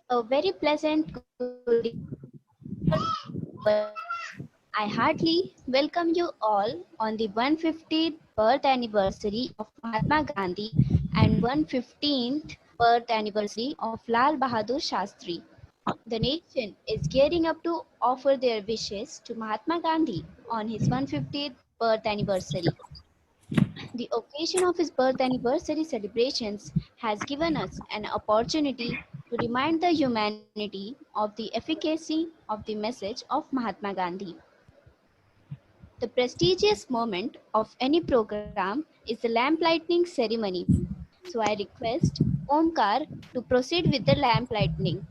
A very pleasant good evening. I heartily welcome you all on the 150th birth anniversary of Mahatma Gandhi and 115th birth anniversary of Lal Bahadur Shastri. The nation is gearing up to offer their wishes to Mahatma Gandhi on his 150th birth anniversary. The occasion of his birth anniversary celebrations has given us an opportunity to remind the humanity of the efficacy of the message of Mahatma Gandhi. The prestigious moment of any program is the lamp lighting ceremony. So I request Omkar to proceed with the lamp lighting.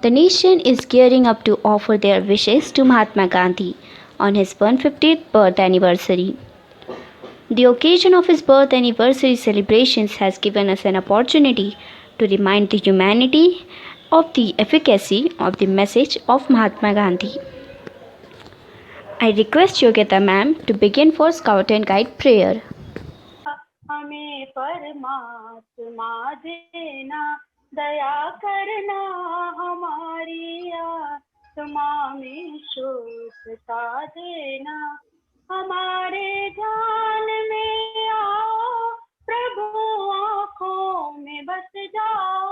The nation is gearing up to offer their wishes to Mahatma Gandhi on his 150th birth anniversary. The occasion of his birth anniversary celebrations has given us an opportunity to remind the humanity of the efficacy of the message of Mahatma Gandhi. I request Yogita ma'am to begin for Scout and Guide prayer. हमें परमात्मा देना, दया करना हमारी आत्मा में शुद्धता देना, हमारे ध्यान में आओ प्रभु, आँखों में बस जाओ,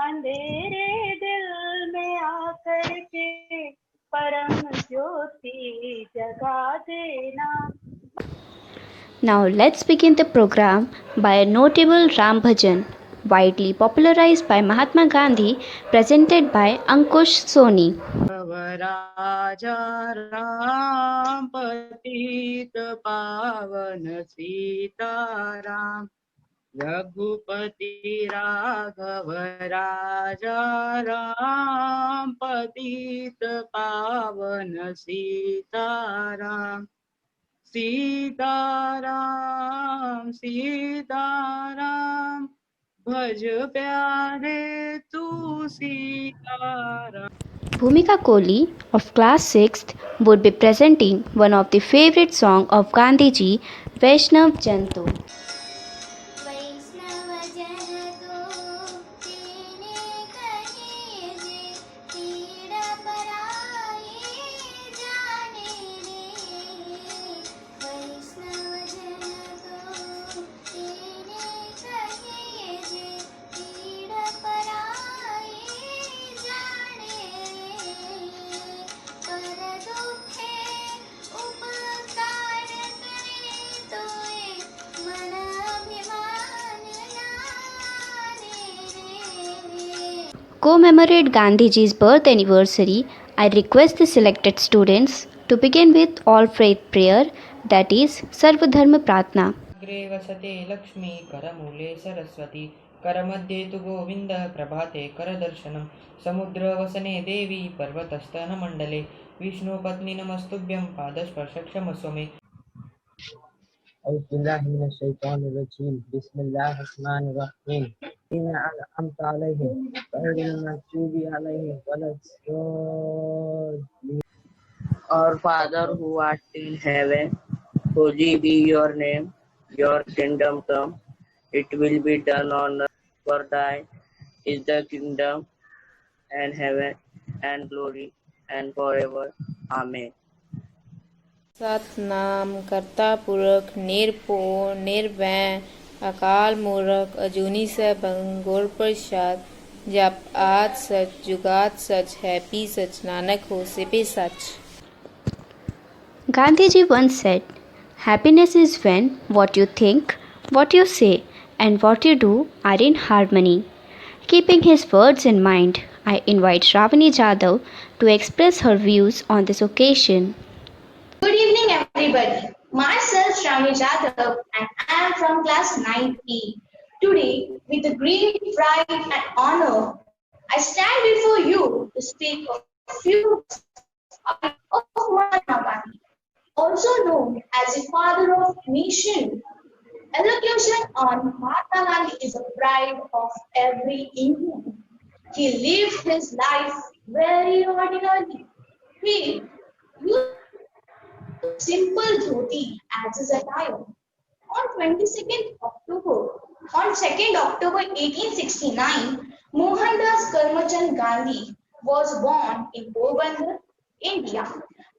अंधेरे दिल में आकर के परम ज्योति जगा देना. Now let's begin the program by a notable Ram Bhajan, widely popularized by Mahatma Gandhi, presented by Ankush Soni. राजा राम पतित पावन सीताराम, रघुपति राघव राजा राम पतित पावन सीताराम. सीताराम सीताराम भज प्यारे तू Sitaram. Bhumika Kohli of class 6th would be presenting one of the favorite song of Gandhiji, Vaishnav Janto. Commemorate Gandhiji's birth anniversary, I request the selected students to begin with all faith prayer, that is Sarvadharma Pratna. अग्रे वसते लक्ष्मी करमूले सरस्वती, करमध्ये तु गोविन्द प्रभाते करदर्शनं, समुद्रवसने देवी पर्वतस्तनमण्डले, विष्णुपत्नी नमस्तुभ्यं पादस्पर्शक्षमस्व मे. أعوذ بالله من الشيطان الرجيم بسم الله الرحمن الرحيم إن أنعمت عليهم غير المغضوب عليهم ولا الضالين. Our Father who art in heaven, holy be your name. Your kingdom come. It will be done on earth. For thine is the kingdom and heaven and glory and forever. Amen. Satnam करता पुरख निरपोर निर्वैर अकाल मूरख अजूनी सैभं गुर प्रसाद, जप आद सच जुगाद सच है P सच नानक हो से पे सच. Gandhiji once said, happiness is when what you think, what you say, and what you do are in harmony. Keeping his words in mind, I invite Shravani Jadhav to express her views on this occasion. Good evening, everybody. Myself, Shravani Jadhav, and I am from class 9E. Today, with great pride and honor, I stand before you to speak a few words of Mahatma Gandhi, also known as the father of nation. Elocution on Mahatma Gandhi is a pride of every Indian. He lived his life very ordinarily. He used simple dhoti as his attire. On 2nd October 1869, Mohandas Karmchand Gandhi was born in Porbandar, India.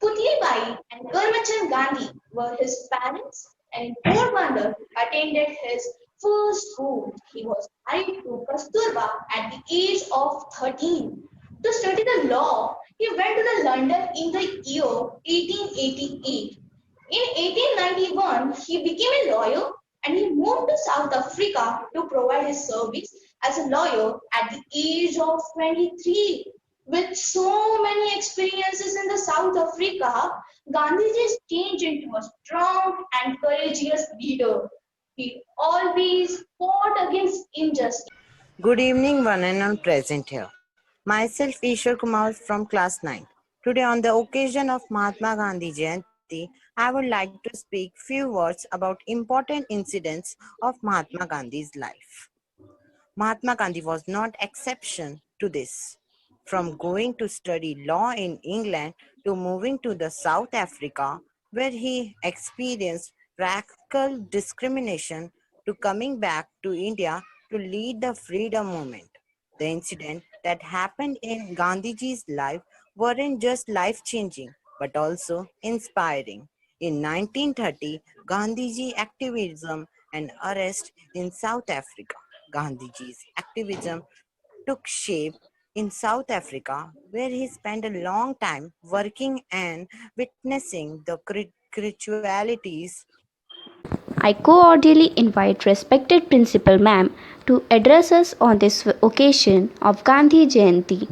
Putli Bai and Karmchand Gandhi were his parents, and in Porbandar attended his first school. He was married to Kasturba at the age of 13. To study the law, he went to the London in the year 1888. In 1891, he became a lawyer and he moved to South Africa to provide his service as a lawyer at the age of 23. With so many experiences in the South Africa, Gandhiji changed into a strong and courageous leader. He always fought against injustice. Good evening, one and all present here. Myself, Ishwar Kumar from class 9. Today, on the occasion of Mahatma Gandhi Jayanti, I would like to speak few words about important incidents of Mahatma Gandhi's life. Mahatma Gandhi was not exception to this. From going to study law in England to moving to the South Africa, where he experienced radical discrimination, to coming back to India to lead the freedom movement. The incident that happened in Gandhiji's life weren't just life-changing, but also inspiring. In 1930, Gandhiji activism and arrest in South Africa. Gandhiji's activism took shape in South Africa, where he spent a long time working and witnessing the ritualities. I cordially invite respected Principal Ma'am to address us on this occasion of Gandhi Jayanti.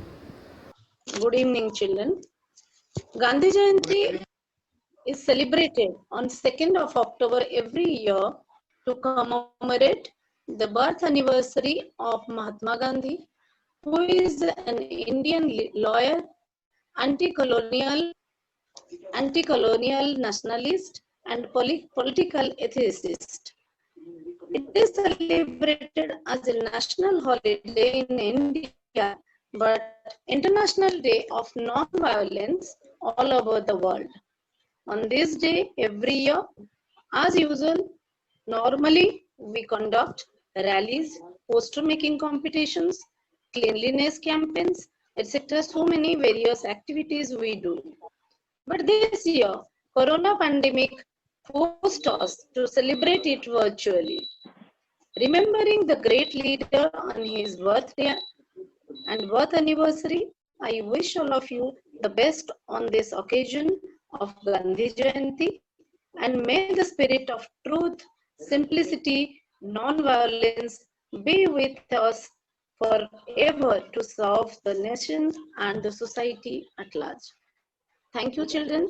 Good evening, children. Gandhi Jayanti is celebrated on 2nd of October every year to commemorate the birth anniversary of Mahatma Gandhi, who is an Indian lawyer, anti-colonial nationalist, and political ethicist. It is celebrated as a national holiday in India, but International Day of Non-Violence all over the world. On this day, every year, as usual, normally we conduct rallies, poster making competitions, cleanliness campaigns, etc. So many various activities we do. But this year, Corona pandemic forced us to celebrate it virtually. Remembering the great leader on his birthday and birth anniversary, I wish all of you the best on this occasion of Gandhi Jayanti, and may the spirit of truth, simplicity, non-violence be with us forever to serve the nation and the society at large. Thank you, children.